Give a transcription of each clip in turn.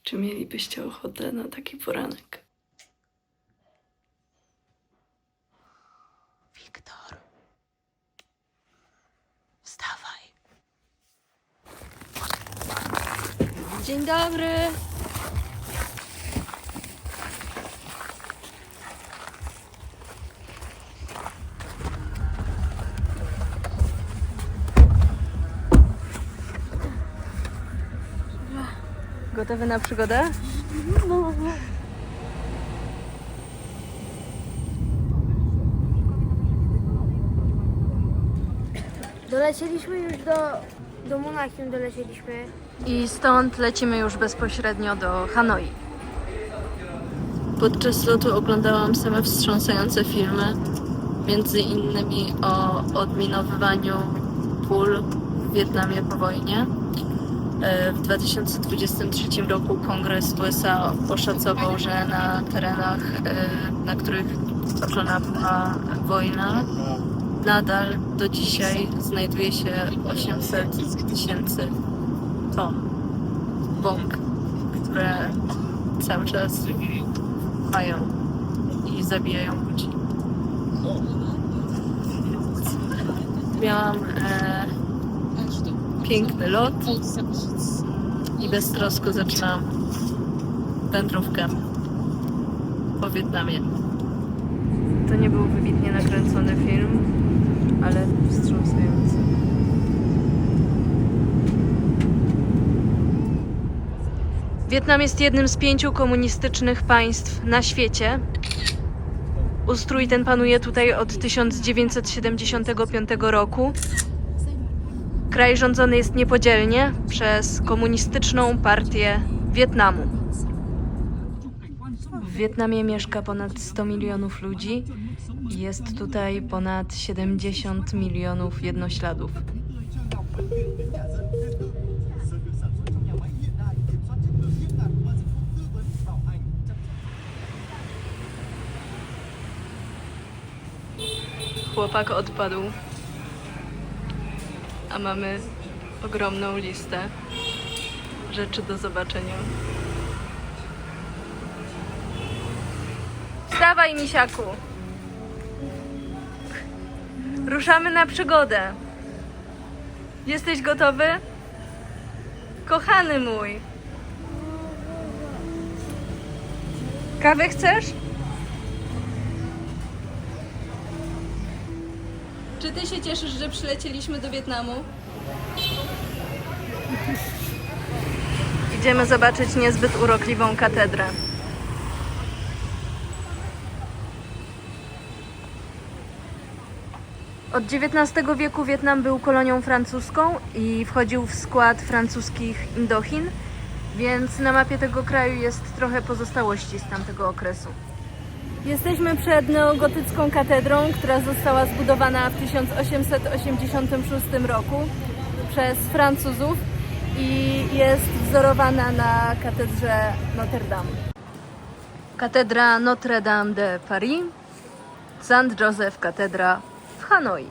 Czy mielibyście ochotę na taki poranek? Wiktor, wstawaj. Dzień dobry. Gotowy na przygodę? Dolecieliśmy już do Monachium, dolecieliśmy. I stąd lecimy już bezpośrednio do Hanoi. Podczas lotu oglądałam same wstrząsające filmy, między innymi o odminowywaniu pól w Wietnamie po wojnie. W 2023 roku Kongres USA oszacował, że na terenach, na których toczona była wojna, nadal do dzisiaj znajduje się 800 000 ton bomb, które cały czas mają i zabijają ludzi. Miałam piękny lot i beztrosko zaczynam wędrówkę po Wietnamie. To nie był wybitnie nakręcony film, ale wstrząsający. Wietnam jest jednym z 5 komunistycznych państw na świecie. Ustrój ten panuje tutaj od 1975 roku. Kraj rządzony jest niepodzielnie przez Komunistyczną Partię Wietnamu. W Wietnamie mieszka ponad 100 milionów ludzi i jest tutaj ponad 70 milionów jednośladów. Chłopak odpadł, a mamy ogromną listę rzeczy do zobaczenia. Wstawaj, misiaku! Ruszamy na przygodę. Jesteś gotowy? Kochany mój! Kawę chcesz? Czy ty się cieszysz, że przylecieliśmy do Wietnamu? Idziemy zobaczyć niezbyt urokliwą katedrę. Od XIX wieku Wietnam był kolonią francuską i wchodził w skład francuskich Indochin, więc na mapie tego kraju jest trochę pozostałości z tamtego okresu. Jesteśmy przed neogotycką katedrą, która została zbudowana w 1886 roku przez Francuzów i jest wzorowana na katedrze Notre Dame. Katedra Notre Dame de Paris, Saint Joseph Katedra w Hanoi.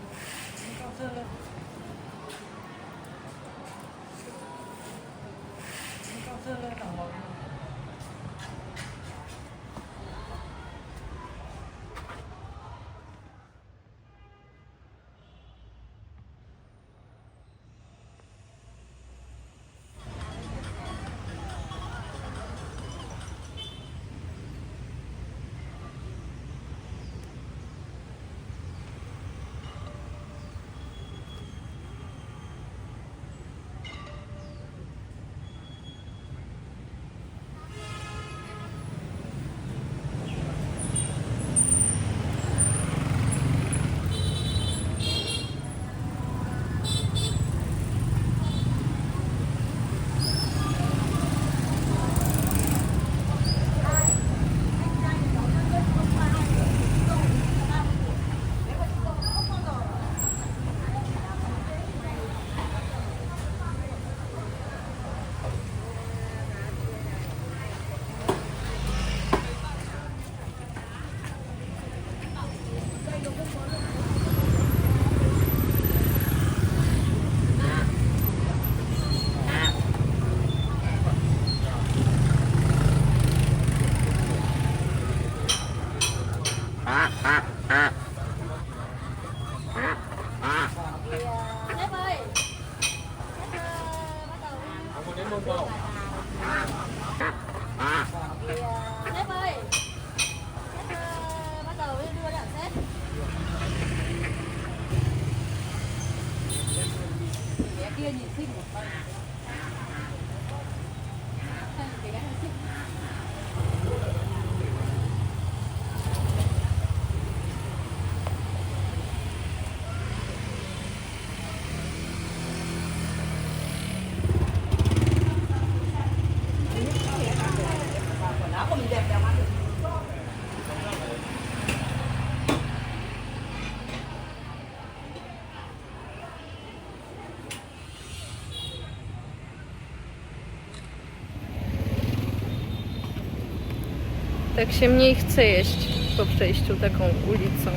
Tak się mniej chce jeść po przejściu taką ulicą.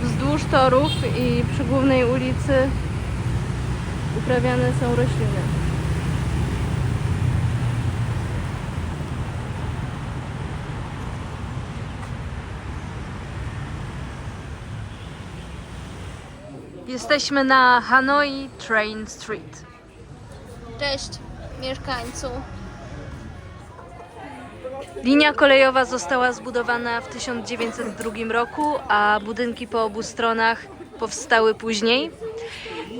Wzdłuż torów i przy głównej ulicy uprawiane są rośliny. Jesteśmy na Hanoi Train Street. Cześć, mieszkańcu. Linia kolejowa została zbudowana w 1902 roku, a budynki po obu stronach powstały później.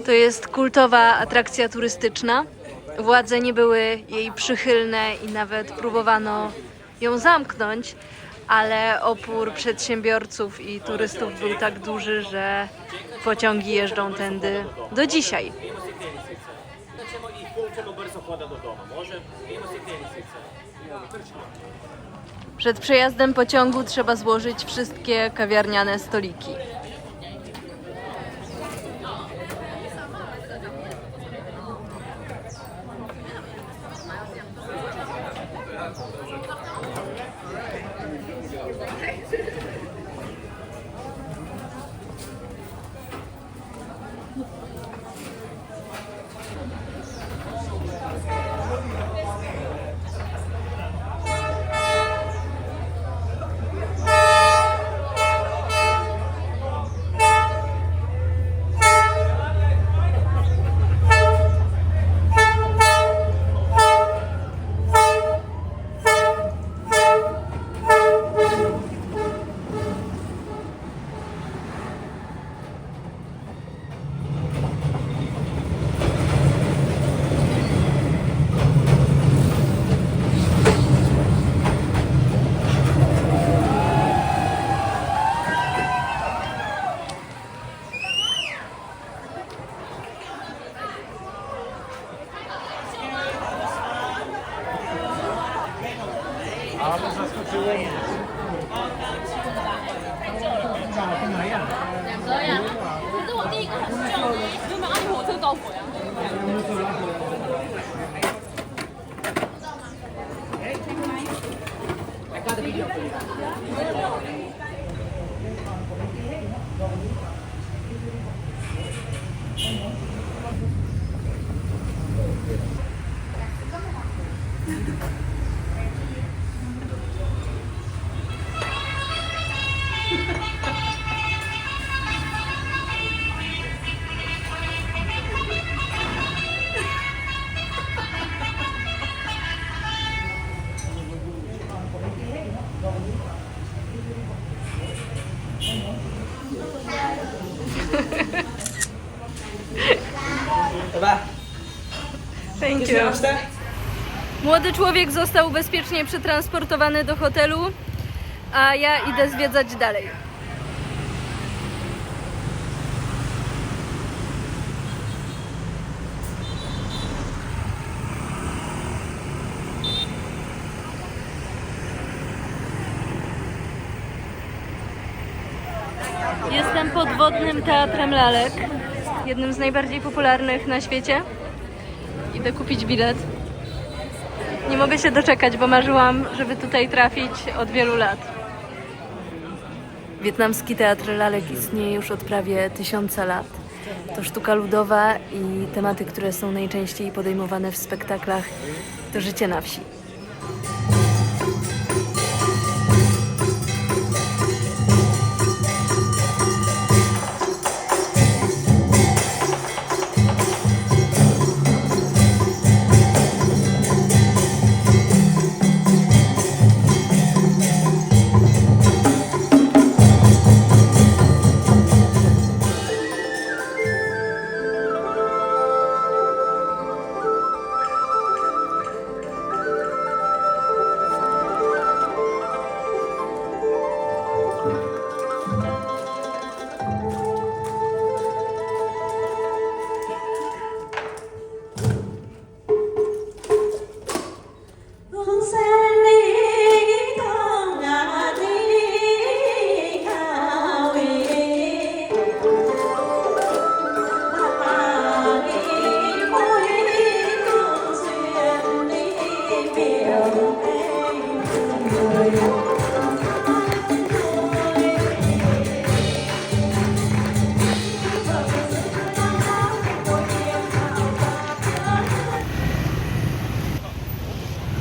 To jest kultowa atrakcja turystyczna. Władze nie były jej przychylne i nawet próbowano ją zamknąć, ale opór przedsiębiorców i turystów był tak duży, że pociągi jeżdżą tędy do dzisiaj. Przed przejazdem pociągu trzeba złożyć wszystkie kawiarniane stoliki. Ale zaskoczyło mnie. Thank you. Młody człowiek został bezpiecznie przetransportowany do hotelu, a ja idę zwiedzać dalej. Jestem pod Wodnym Teatrem Lalek, jednym z najbardziej popularnych na świecie. Idę kupić bilet. Nie mogę się doczekać, bo marzyłam, żeby tutaj trafić od wielu lat. Wietnamski teatr lalek istnieje już od prawie 1000 lat. To sztuka ludowa i tematy, które są najczęściej podejmowane w spektaklach, to życie na wsi.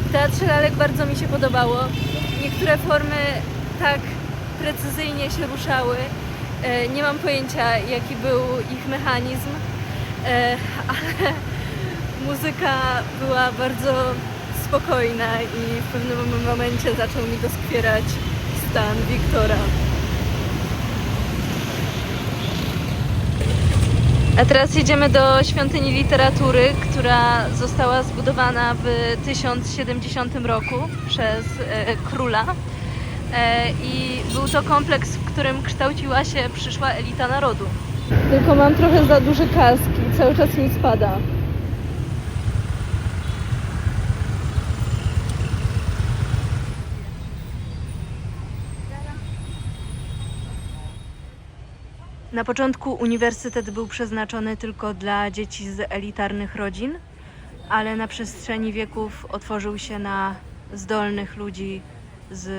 W Teatrze Lalek bardzo mi się podobało. Niektóre formy tak precyzyjnie się ruszały. Nie mam pojęcia, jaki był ich mechanizm, ale muzyka była bardzo spokojna i w pewnym momencie zaczął mi doskwierać stan Wiktora. A teraz jedziemy do Świątyni Literatury, która została zbudowana w 1070 roku przez króla. I był to kompleks, w którym kształciła się przyszła elita narodu. Tylko mam trochę za duży kask i cały czas mi spada. Na początku uniwersytet był przeznaczony tylko dla dzieci z elitarnych rodzin, ale na przestrzeni wieków otworzył się na zdolnych ludzi z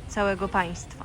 całego państwa.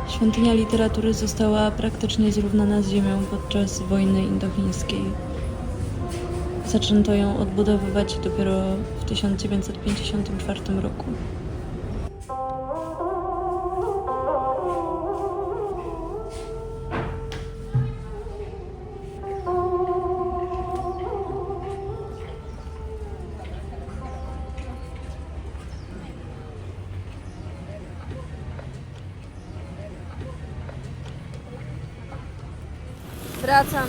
Świątynia Literatury została praktycznie zrównana z ziemią podczas wojny indochińskiej. Zaczęto ją odbudowywać dopiero w 1954 roku. Wracam.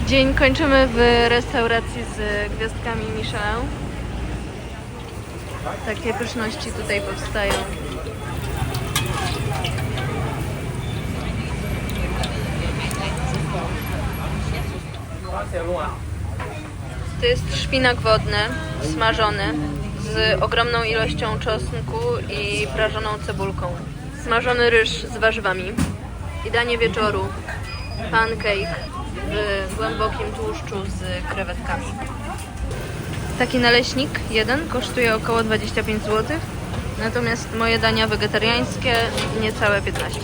Dzień kończymy w restauracji z gwiazdkami Michelin. Takie pyszności tutaj powstają. To jest szpinak wodny, smażony, z ogromną ilością czosnku i prażoną cebulką. Smażony ryż z warzywami. I danie wieczoru, pancake w głębokim tłuszczu z krewetkami. Taki naleśnik jeden kosztuje około 25 zł, natomiast moje dania wegetariańskie niecałe 15.